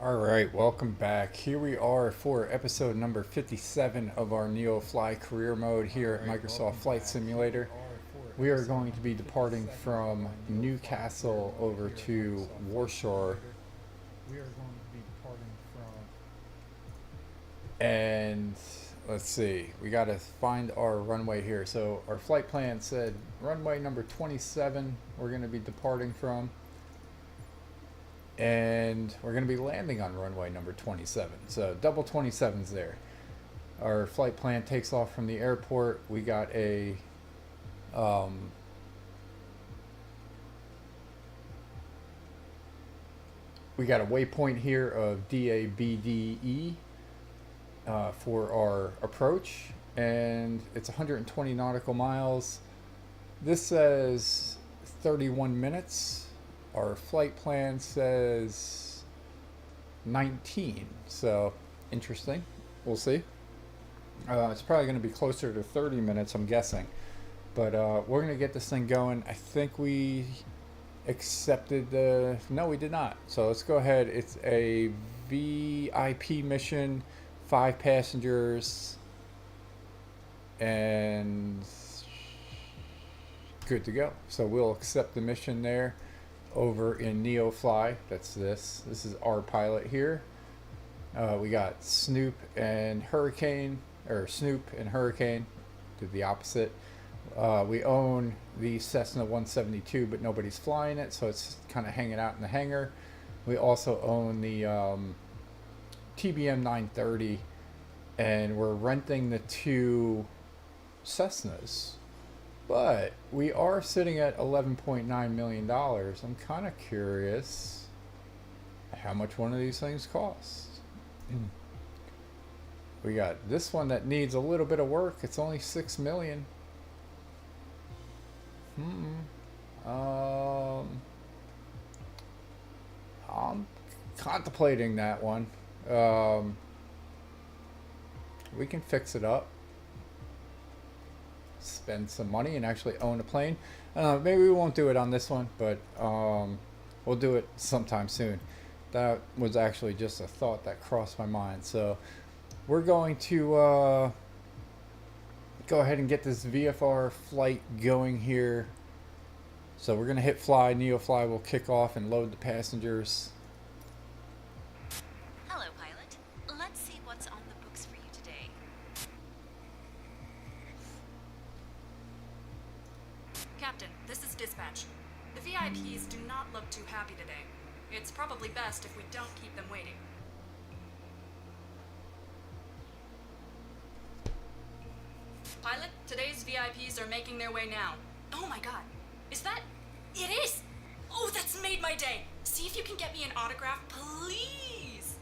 All right, welcome back. Here we are for episode number 57 of our NeoFly career mode here at Microsoft Flight Simulator. We are going to be departing from Newcastle over to Warsaw. And let's see, we got to find our runway here. So our flight plan said runway number 27 we're going to be departing from. And we're going to be landing on runway number 27. So double 27s there. Our flight plan takes off from the airport. We got a waypoint here of DABDE for our approach, and it's 120 nautical miles. This says 31 minutes. Our flight plan says 19, so interesting. We'll see. It's probably going to be closer to 30 minutes, I'm guessing. But we're going to get this thing going. I think we accepted the... No, we did not. So let's go ahead. It's a VIP mission, 5 passengers, and good to go. So we'll accept the mission there. Over in NeoFly, that's this. This is our pilot here. We got Snoop and Hurricane, did the opposite. We own the Cessna 172, but nobody's flying it, so it's kind of hanging out in the hangar. We also own the TBM 930, and we're renting the 2 Cessnas. But we are sitting at $11.9 million. I'm kind of curious how much one of these things costs. We got this one that needs a little bit of work. It's only $6 million. I'm contemplating that one. We can fix it up. Spend some money and actually own a plane. Maybe we won't do it on this one, but we'll do it sometime soon. That was actually just a thought that crossed my mind. So we're going to go ahead and get this VFR flight going here. So we're going to hit fly. NeoFly will kick off and load the passengers. Hello, pilot. Let's see what's on the books for you today. Captain, this is dispatch. The VIPs do not look too happy today. It's probably best if we don't keep them waiting. Pilot, today's VIPs are making their way now. Oh my god. Is that... It is! Oh, that's made my day! See if you can get me an autograph, please!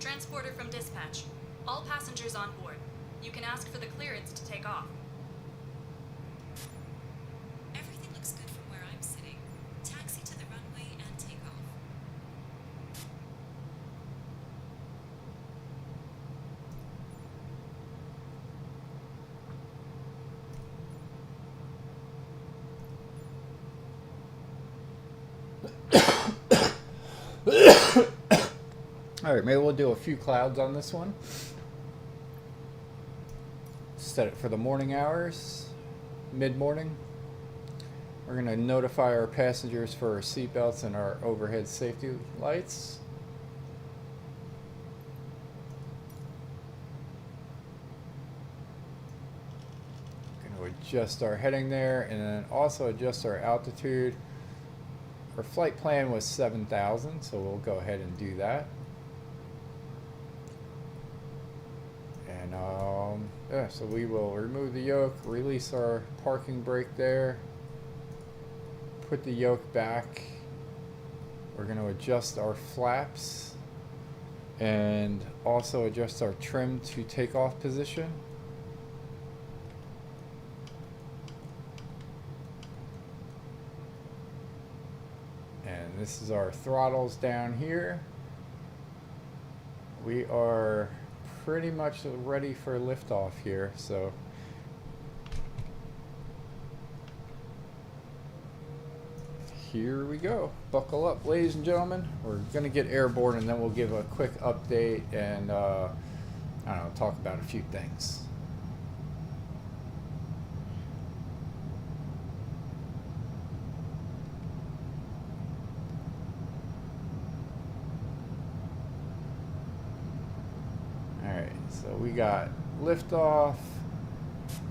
Transporter from dispatch. All passengers on board. You can ask for the clearance to take off. Everything looks good from where I'm sitting. Taxi to the runway and take off. All right, maybe we'll do a few clouds on this one. Set it for the morning hours, mid-morning. We're going to notify our passengers for our seatbelts and our overhead safety lights. Going to adjust our heading there and then also adjust our altitude. Our flight plan was 7,000, so we'll go ahead and do that. And yeah, so we will remove the yoke, release our parking brake there, put the yoke back. We're going to adjust our flaps. and also adjust our trim to takeoff position. And this is our throttles down here. We are pretty much ready for liftoff here, so here we go. Buckle up, ladies and gentlemen. We're gonna get airborne, and then we'll give a quick update and I don't know, talk about a few things. Alright, so we got liftoff.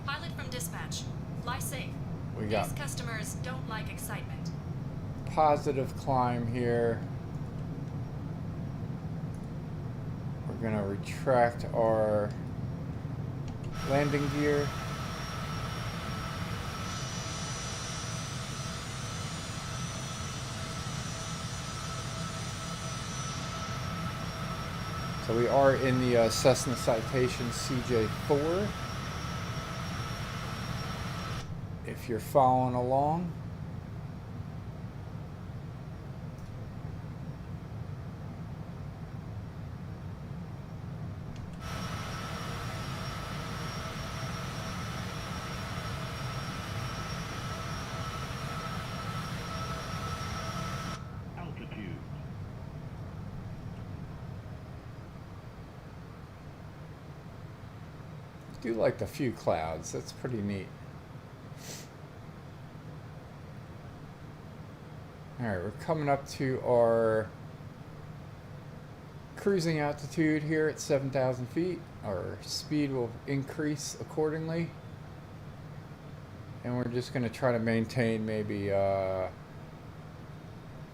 Pilot from dispatch. Fly safe. We got These customers don't like excitement. positive climb here. We're gonna retract our landing gear. So we are in the Cessna Citation CJ4. If you're following along. Altitude. I do like the few clouds. That's pretty neat. Alright, we're coming up to our cruising altitude here at 7,000 feet. Our speed will increase accordingly. And we're just going to try to maintain maybe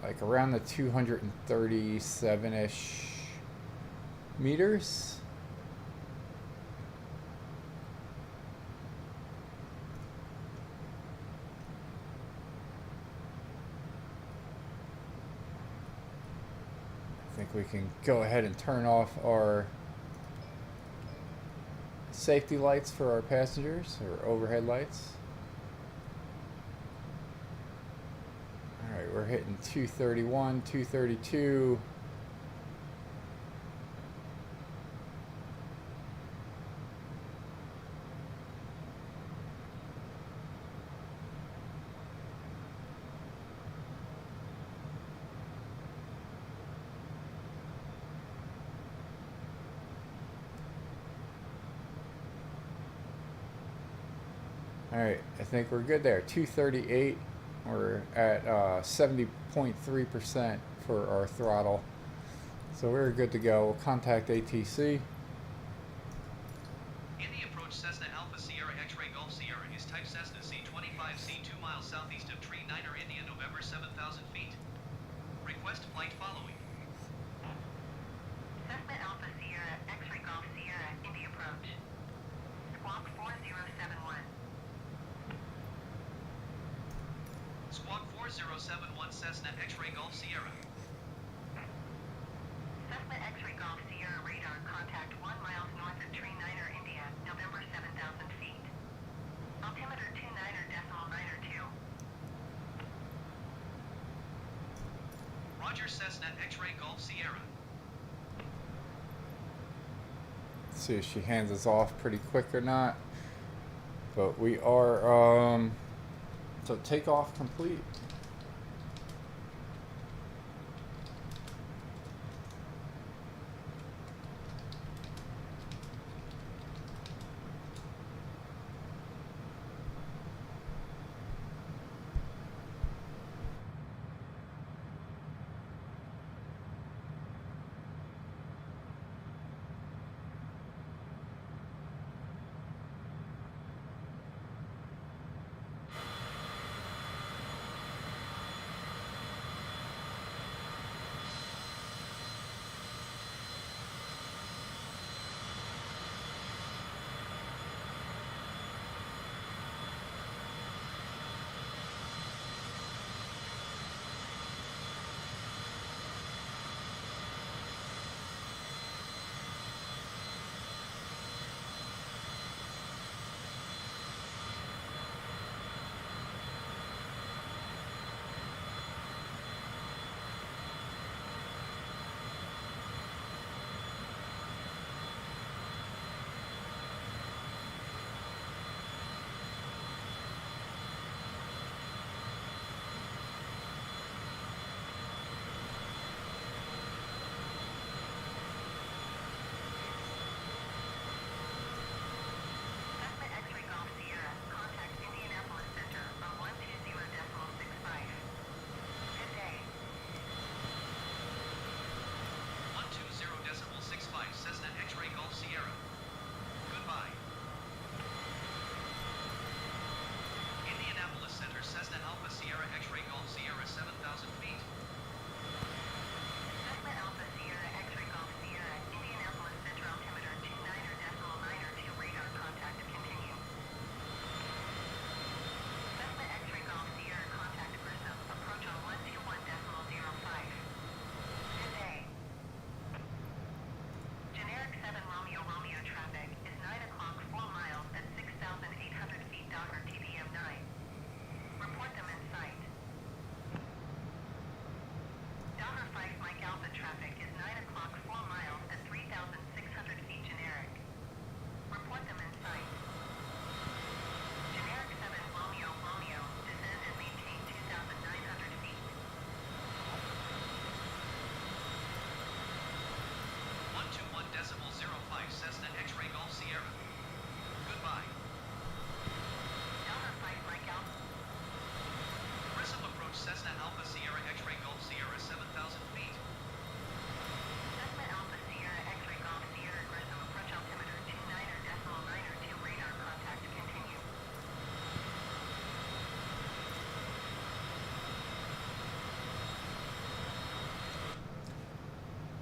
like around the 237-ish meters. I think we can go ahead and turn off our safety lights for our passengers, or overhead lights. Alright, we're hitting 231, 232. Alright, I think we're good there. 238. We're at 70.3% for our throttle. So we're good to go. We'll contact ATC. In the approach Cessna Alpha Sierra X-Ray Golf Sierra is type Cessna C-25C 2 miles southeast of Tree Niner, India, November 7,000 feet. Request flight following. Cessna Alpha Sierra X-Ray Golf Sierra, India approach. Squawk 4071. Squawk 4071 Cessna X-Ray Golf Sierra. Cessna X-Ray Golf Sierra radar contact 1 miles north of Tree Niner, India, November 7,000 feet. Altimeter 29.92. Roger Cessna X-Ray Golf Sierra. Let's see if she hands us off pretty quick or not. But we are, so takeoff complete.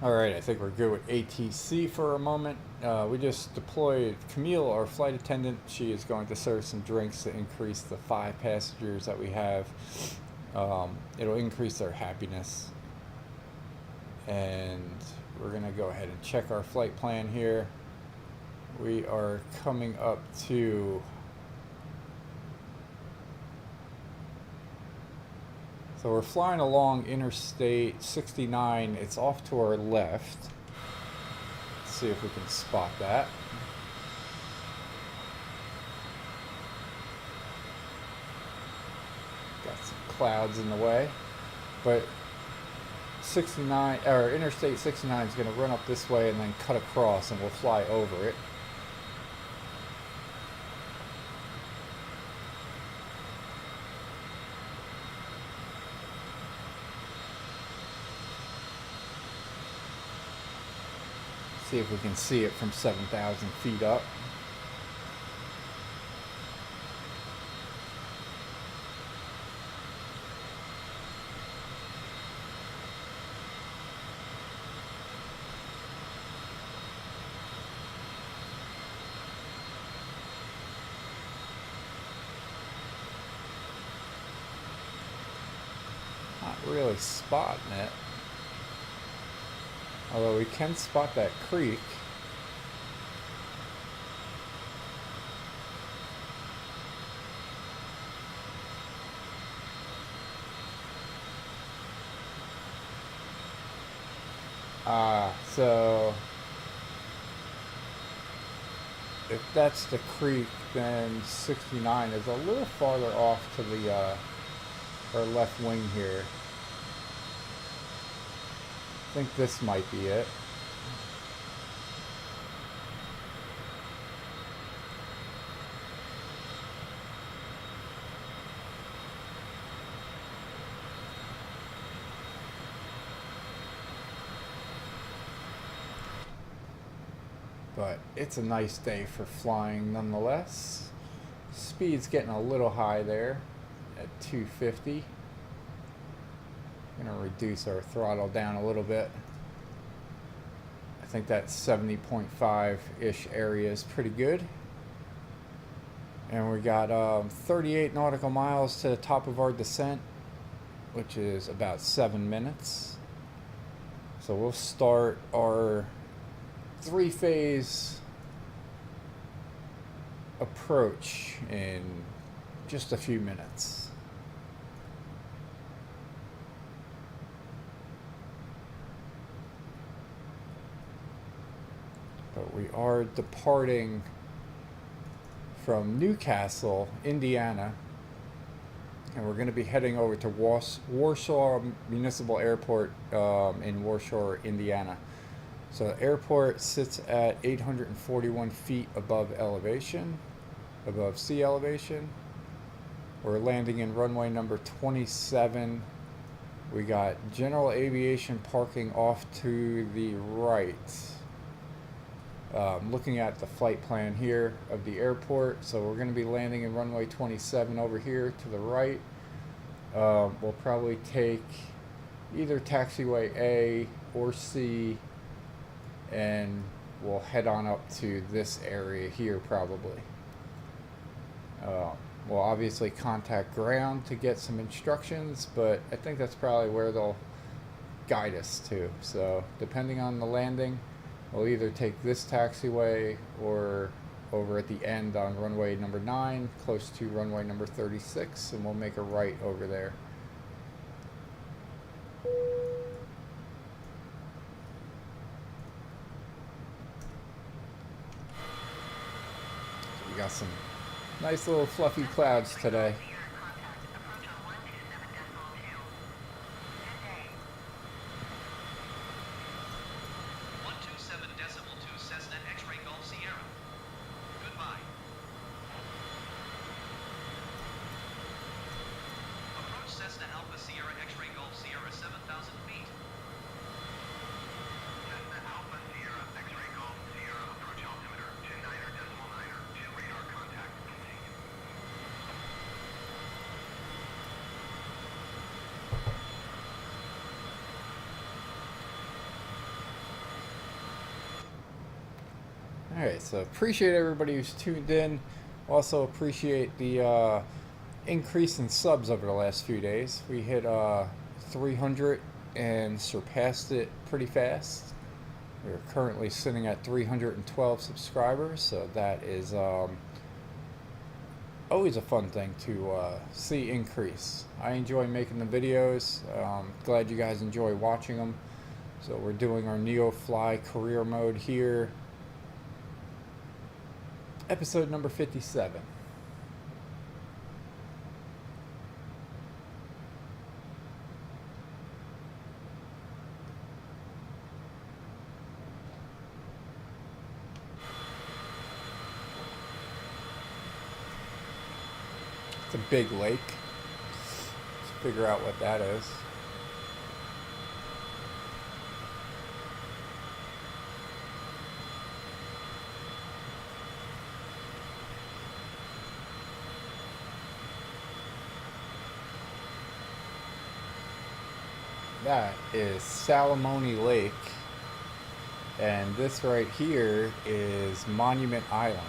Alright, I think we're good with ATC for a moment. We just deployed Camille, our flight attendant. She is going to serve some drinks to increase the 5 passengers that we have. It'll increase their happiness. And we're going to go ahead and check our flight plan here. We are coming up to... So we're flying along Interstate 69. It's off to our left. Let's see if we can spot that. Got some clouds in the way. But 69 or Interstate 69 is going to run up this way and then cut across, and we'll fly over it. See if we can see it from 7,000 feet up. Not really spotting it. Although we can spot that creek. So if that's the creek, then 69 is a little farther off to the our left wing here. I think this might be it. But it's a nice day for flying nonetheless. Speed's getting a little high there at 250. Gonna reduce our throttle down a little bit. I think that 70.5-ish area is pretty good. And we got 38 nautical miles to the top of our descent, which is about 7 minutes. So we'll start our 3-phase approach in just a few minutes. But we are departing from Newcastle, Indiana, and we're going to be heading over to Warsaw Municipal Airport in Warsaw, Indiana. So the airport sits at 841 feet above sea elevation. We're landing in runway number 27. We got general aviation parking off to the right. Looking at the flight plan here of the airport, so we're going to be landing in runway 27 over here to the right. We'll probably take either taxiway A or C, and we'll head on up to this area here probably. We'll obviously contact ground to get some instructions, but I think that's probably where they'll guide us to. So depending on the landing, we'll either take this taxiway or over at the end on runway number 9, close to runway number 36, and we'll make a right over there. So we got some nice little fluffy clouds today. Approach on 127.2. Good day. 127.2 Cessna X-Ray Golf Sierra. Goodbye. Approach Cessna Alpha Sierra X-Ray Golf Sierra 7,000 feet. Cessna Alpha Sierra X-Ray Golf Sierra approach altimeter 29.9. 2 radar contact continued. Alright, so appreciate everybody who's tuned in. Also appreciate the increase in subs over the last few days. We hit 300 and surpassed it pretty fast. We're currently sitting at 312 subscribers, so that is always a fun thing to see increase. I enjoy making the videos. Glad you guys enjoy watching them. So we're doing our NeoFly career mode here. Episode number 57. It's a big lake. Let's figure out what that is. That is Salamone Lake, and this right here is Monument Island.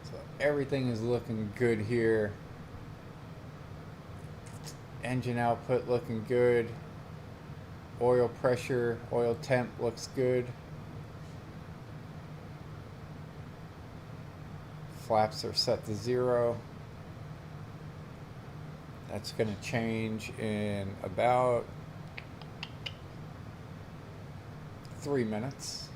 So everything is looking good here. Engine output looking good. Oil pressure, oil temp looks good. Flaps are set to 0. That's going to change in about 3 minutes.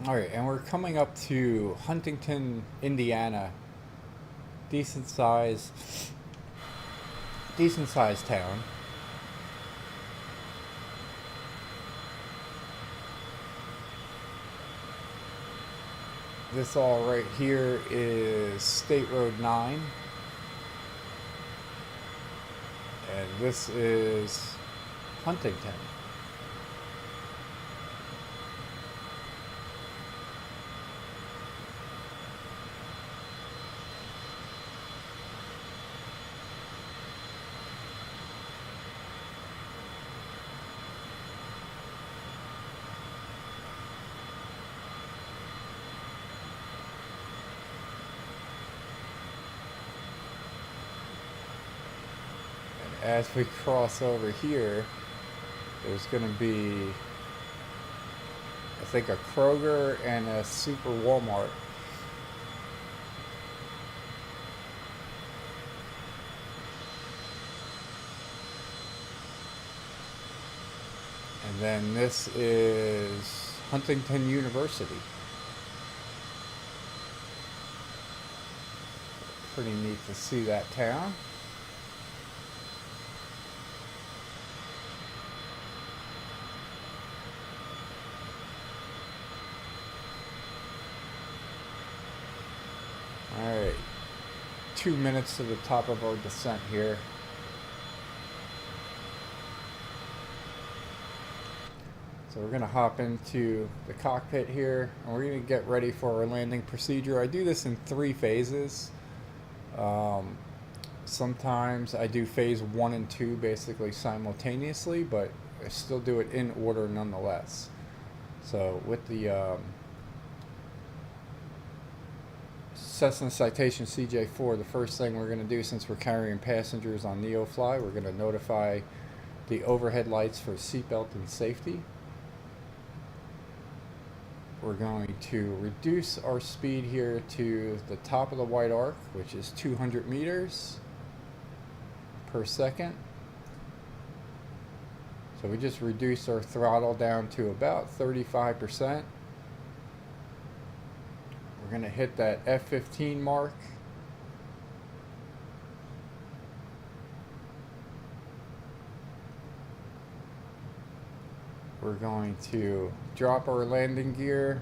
Alright, and we're coming up to Huntington, Indiana. Decent size town. This all right here is State Road 9. And this is Huntington. As we cross over here, there's going to be, I think, a Kroger and a Super Walmart. And then this is Huntington University. Pretty neat to see that town. Alright, 2 minutes to the top of our descent here. So we're going to hop into the cockpit here, and we're going to get ready for our landing procedure. I do this in 3 phases. Sometimes I do phase 1 and 2 basically simultaneously, but I still do it in order nonetheless. So with the Cessna Citation CJ4, the first thing we're going to do, since we're carrying passengers on NeoFly, we're going to notify the overhead lights for seatbelt and safety. We're going to reduce our speed here to the top of the white arc, which is 200 meters per second. So we just reduced our throttle down to about 35%. We're going to hit that F15 mark. We're going to drop our landing gear,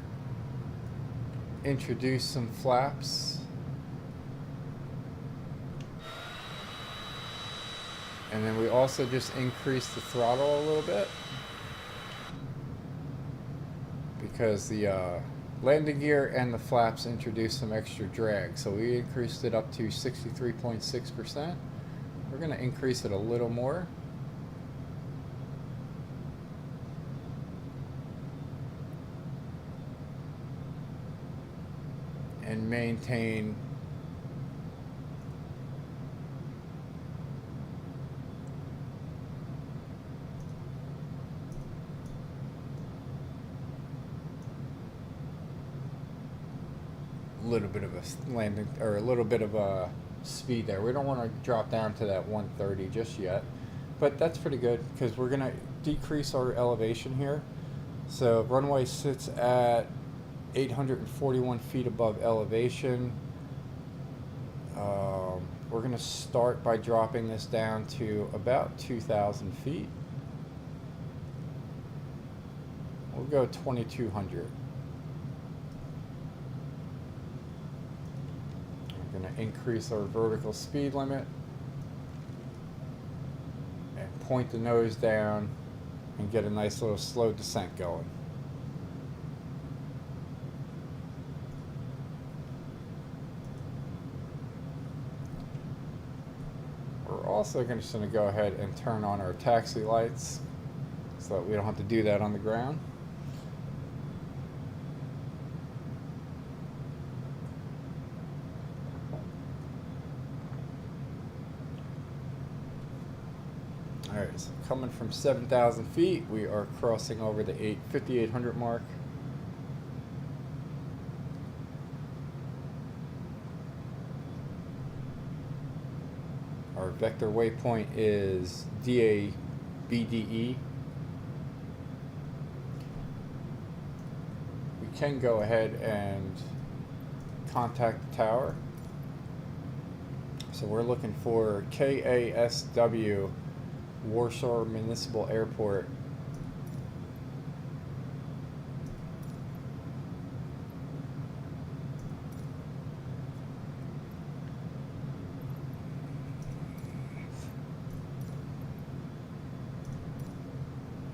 introduce some flaps, and then we also just increase the throttle a little bit because the landing gear and the flaps introduce some extra drag. So we increased it up to 63.6%. We're going to increase it a little more. And maintain a little bit of a landing or a little bit of a speed there. We don't want to drop down to that 130 just yet, but that's pretty good because we're going to decrease our elevation here. So runway sits at 841 feet above elevation. We're going to start by dropping this down to about 2,000 feet. We'll go 2,200. We're going to increase our vertical speed limit and point the nose down and get a nice little slow descent going. We're also just going to go ahead and turn on our taxi lights so that we don't have to do that on the ground. Alright, so coming from 7,000 feet, we are crossing over the 5,800 mark. Our vector waypoint is DABDE. We can go ahead and contact the tower. So we're looking for KASW, Warsaw Municipal Airport.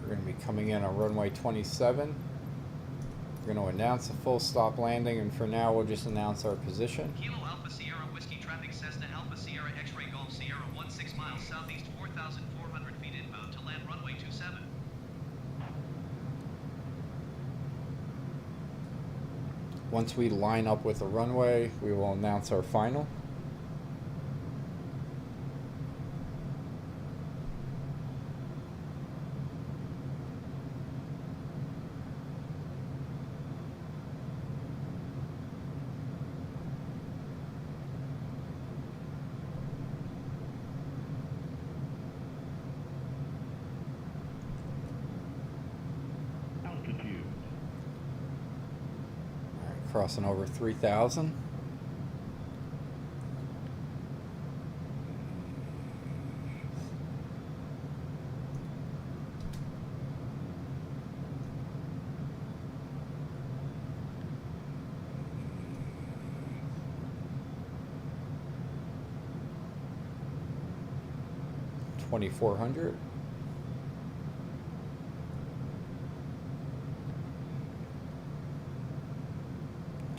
We're going to be coming in on runway 27. We're going to announce a full stop landing, and for now we'll just announce our position. Kilo Alpha Sierra Whiskey Traffic Cessna Alpha Sierra X-Ray Golf Sierra 16 miles southeast 4,400 feet inbound to land runway 27. Once we line up with the runway, we will announce our final. Crossing over 3,000. $2,400.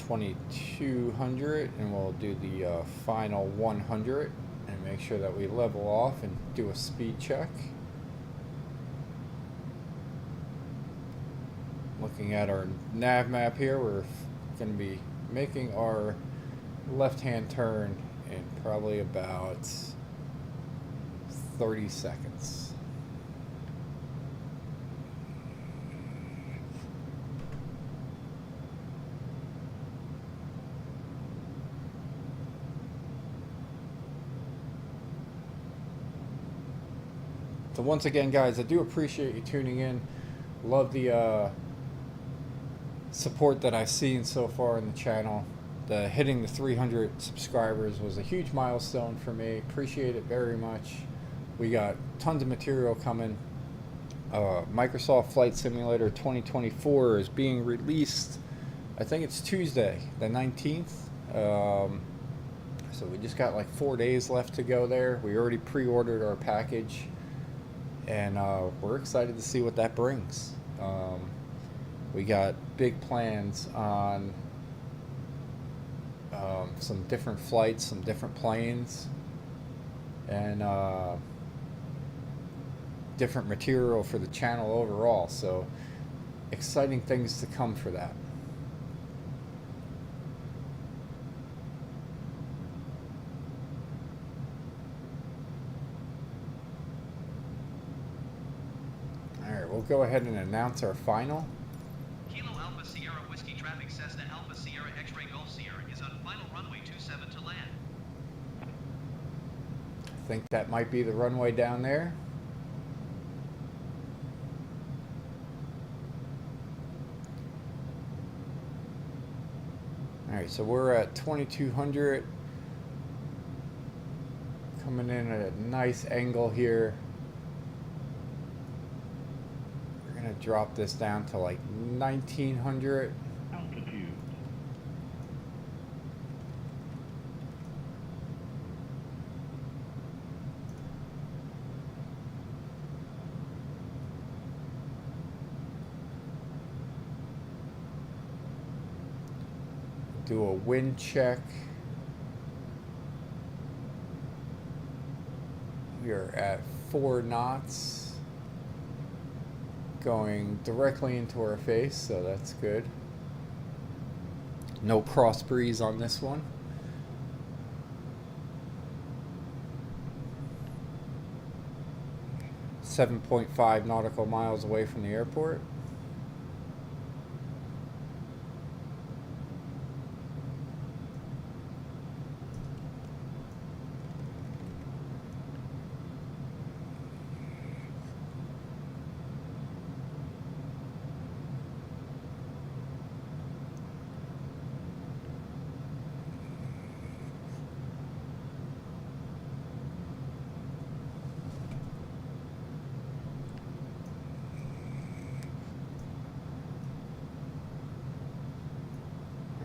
2,200, and we'll do the final 100 and make sure that we level off and do a speed check. Looking at our nav map here, we're going to be making our left-hand turn in probably about 30 seconds. So once again, guys, I do appreciate you tuning in. Love the support that I've seen so far in the channel. Hitting the 300 subscribers was a huge milestone for me. Appreciate it very much. We got tons of material coming. Microsoft Flight Simulator 2024 is being released. I think it's Tuesday, the 19th. So we just got like 4 days left to go there. We already pre-ordered our package, and we're excited to see what that brings. We got big plans on some different flights, some different planes, and different material for the channel overall. So exciting things to come for that. Alright, we'll go ahead and announce our final. Kilo Alpha Sierra Whiskey Traffic Cessna Alpha Sierra X-Ray Golf Sierra is on final runway 27 to land. I think that might be the runway down there. Alright, so we're at 2200. Coming in at a nice angle here. We're going to drop this down to like 1900. Altitude. Do a wind check. We are at 4 knots. Going directly into our face, so that's good. No cross breeze on this one. .5 nautical miles away from the airport.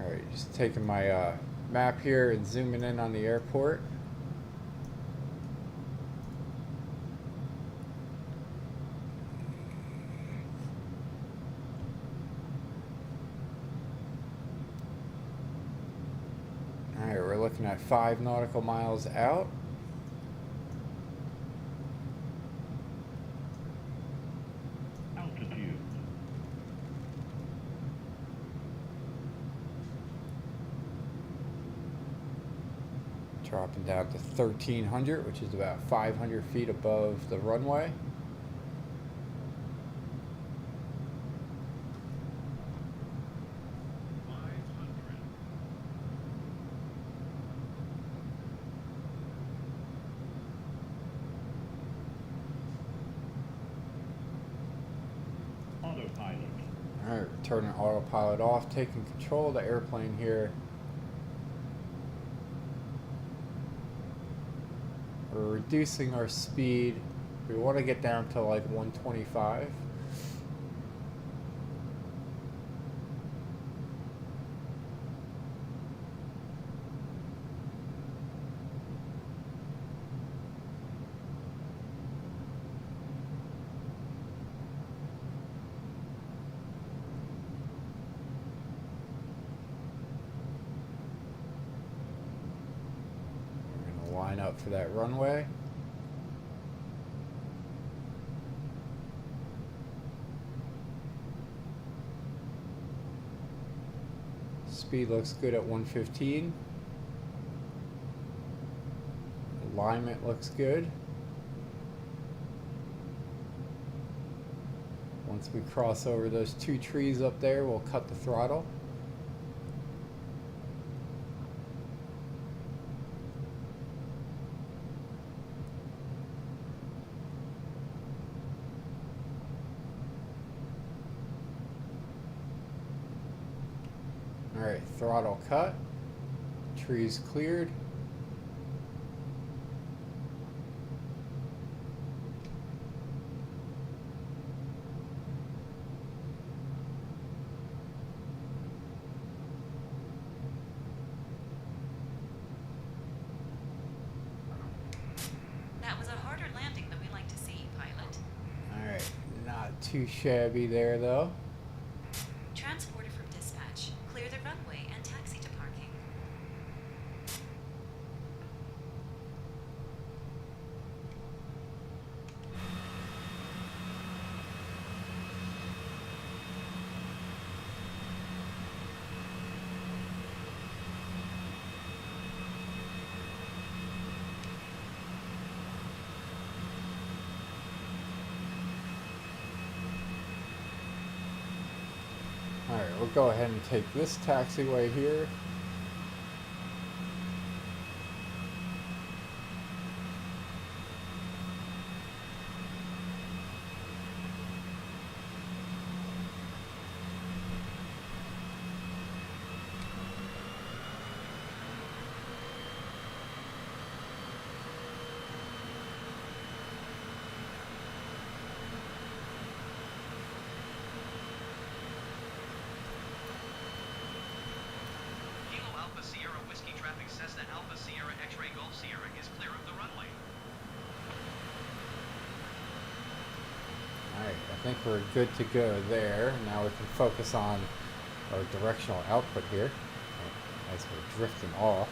Alright, just taking my map here and zooming in on the airport. Alright, we're looking at 5 nautical miles out. Altitude. Dropping down to 1300, which is about 500 feet above the runway. Autopilot. Alright, we're turning autopilot off, taking control of the airplane here. We're reducing our speed. We want to get down to like 125. Line up for that runway. Speed looks good at 115. Alignment looks good. Once we cross over those 2 trees up there, we'll cut the throttle. Alright, throttle cut, trees cleared. too shabby there, though. Transporter from dispatch. Clear the runway and taxi to parking. Alright, we'll go ahead and take this taxiway here. Kilo Alpha Sierra Whiskey traffic Cessna Alpha Sierra X-Ray Golf Sierra is clear of the runway. Alright, I think we're good to go there. Now we can focus on our directional output here as we're drifting off.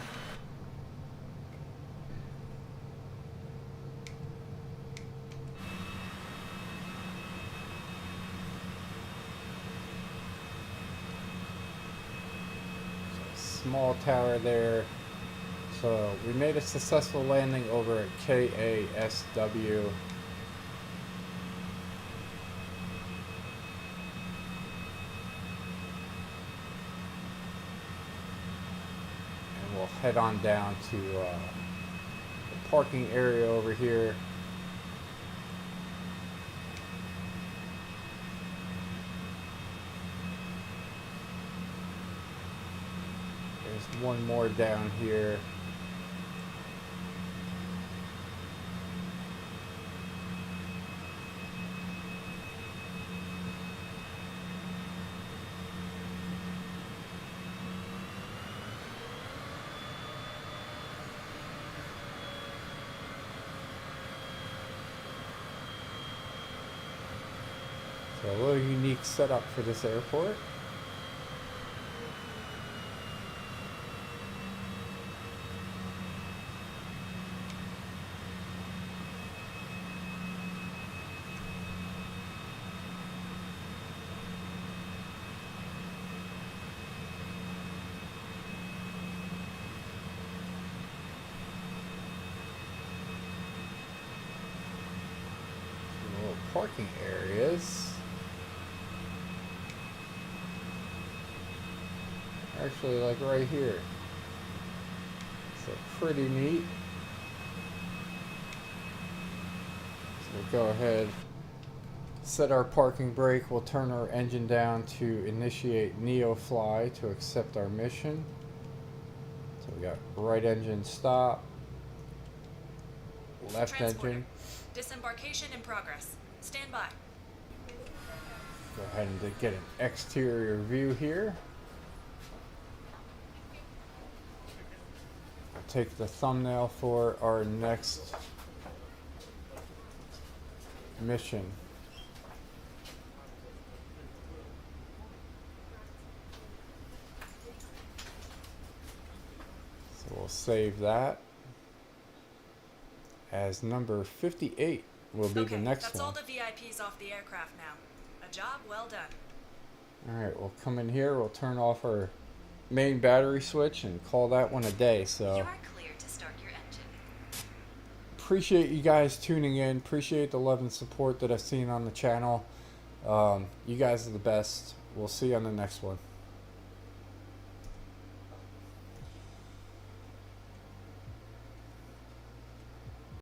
Small tower there. So we made a successful landing over at KASW. And we'll head on down to the parking area over here. There's one more down here. So a little unique setup for this airport. Little parking areas. Actually, like right here. So pretty neat. So we'll go ahead, set our parking brake. We'll turn our engine down to initiate NeoFly to accept our mission. So we got right engine stop, left Transporter. engine. Disembarkation in progress. Stand by. Go ahead and get an exterior view here. I'll take the thumbnail for our next mission. So we'll save that as number 58 will be Okay, the next that's one. all the VIPs off the aircraft now. A job well done. Alright, we'll come in here, we'll turn off our main battery switch and call that one a day. So You are clear to start your engine. appreciate you guys tuning in, appreciate the love and support that I've seen on the channel. You guys are the best. We'll see you on the next one.